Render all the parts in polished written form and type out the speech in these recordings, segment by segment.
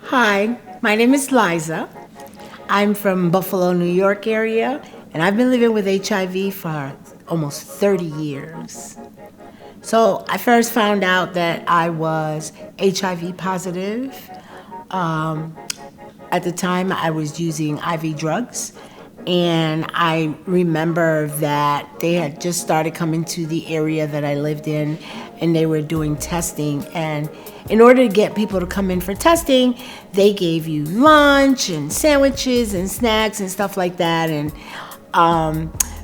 Hi, my name is Liza. I'm from Buffalo, New York area, and I've been living with HIV for almost 30 years. So I first found out that I was HIV positive. Um, at the time, I was using IV drugs, and I remember that they had just started coming to the area that I lived in, and they were doing testing. And in order to get people to come in for testing, they gave you lunch and sandwiches and snacks and stuff like that. And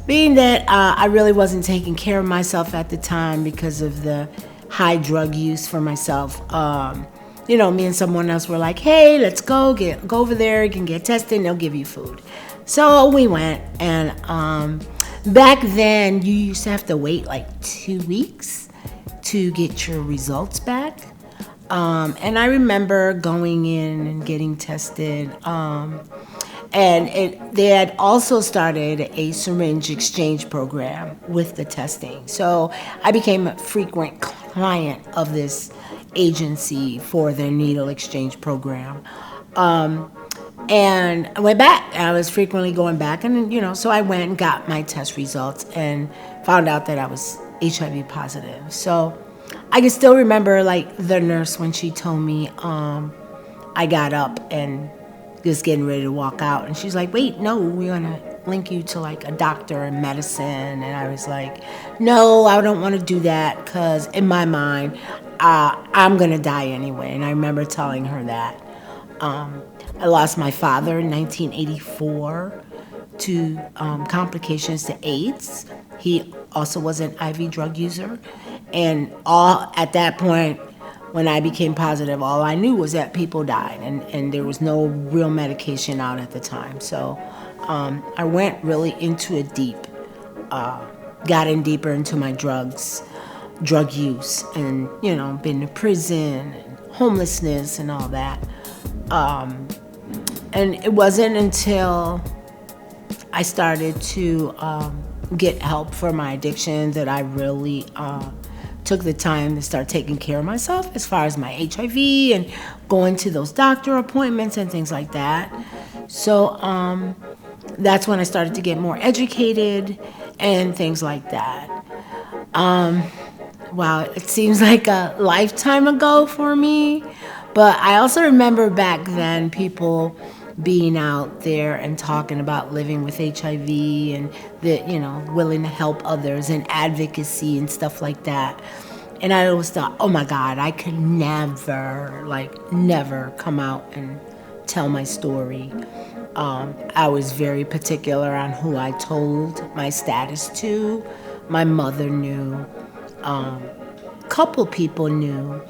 being that I really wasn't taking care of myself at the time because of the high drug use for myself. Me and someone else were like, "Hey, let's go over there. You can get tested. And they'll give you food." So we went, and back then you used to have to wait like 2 weeks to get your results back. And I remember going in and getting tested. They had also started a syringe exchange program with the testing. So I became a frequent client of this agency for their needle exchange program. And I went back. I was frequently going back, and so I went and got my test results and found out that I was HIV positive. So I can still remember like the nurse when she told me I got up and just getting ready to walk out, and she's like, "Wait, no, we're gonna link you to like a doctor and medicine." And I was like, "No, I don't want to do that because in my mind, I'm gonna die anyway." And I remember telling her that. I lost my father in 1984 to complications to AIDS. He also was an IV drug user, and all at that point, when I became positive, all I knew was that people died, and there was no real medication out at the time. So I went really into it deep, got in deeper into my drug use, and been to prison and homelessness and all that. And it wasn't until I started to get help for my addiction that I really took the time to start taking care of myself as far as my HIV and going to those doctor appointments and things like that. So that's when I started to get more educated and things like that. Wow, it seems like a lifetime ago for me. But I also remember back then people being out there and talking about living with HIV and willing to help others and advocacy and stuff like that. And I always thought, oh my God, I could never come out and tell my story. I was very particular on who I told my status to. My mother knew. Couple people knew.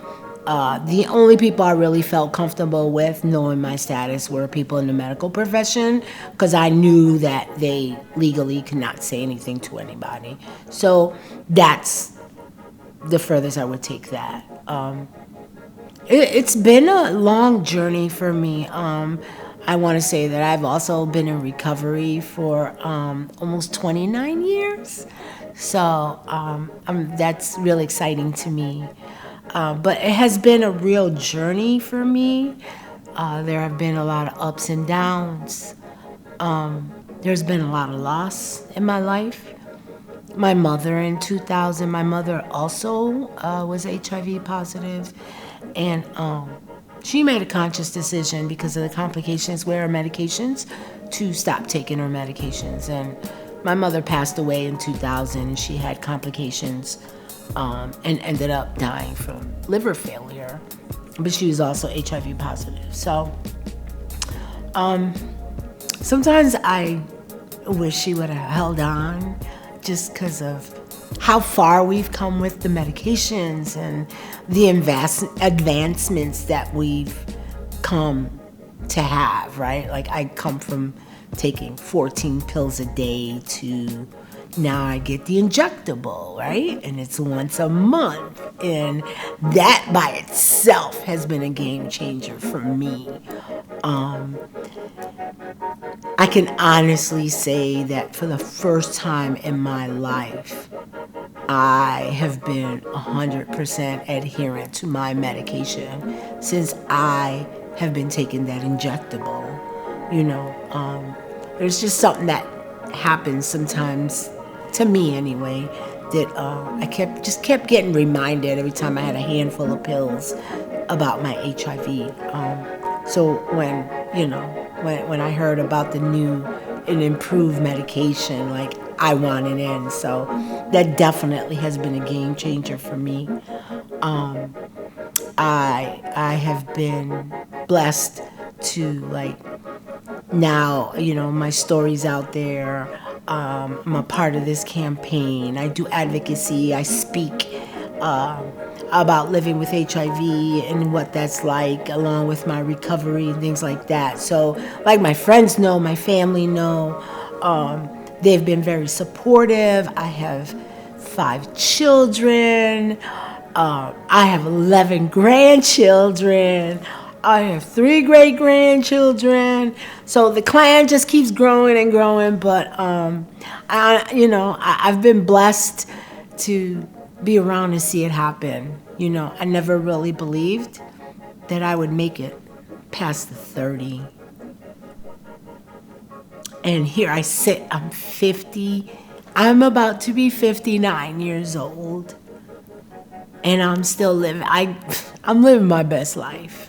The only people I really felt comfortable with knowing my status were people in the medical profession, because I knew that they legally could not say anything to anybody. So that's the furthest I would take that. It's been a long journey for me. I want to say that I've also been in recovery for almost 29 years. So that's really exciting to me. But it has been a real journey for me. There have been a lot of ups and downs. There's been a lot of loss in my life. My mother in 2000, my mother also was HIV positive. And she made a conscious decision because of the complications with her medications to stop taking her medications. And my mother passed away in 2000, and she had complications and ended up dying from liver failure. But she was also HIV positive. So sometimes I wish she would have held on, just because of how far we've come with the medications and the advancements that we've come to have, right? Like I come from taking 14 pills a day to now I get the injectable, right? And it's once a month. And that by itself has been a game changer for me. I can honestly say that for the first time in my life, I have been 100% adherent to my medication since I have been taking that injectable. There's just something that happens sometimes, to me anyway, that I kept getting reminded every time I had a handful of pills about my HIV. So when I heard about the new and improved medication, like, I want it in. So that definitely has been a game changer for me. I have been blessed to, like, now, my story's out there. I'm a part of this campaign. I do advocacy. I speak about living with HIV and what that's like, along with my recovery and things like that. So, like, my friends know, my family know. They've been very supportive. I have 5 children. I have 11 grandchildren. I have 3 great grandchildren. So the clan just keeps growing and growing. But I've been blessed to be around and see it happen. I never really believed that I would make it past the 30. And here I sit. I'm 50. I'm about to be 59 years old. And I'm still living. I'm living my best life.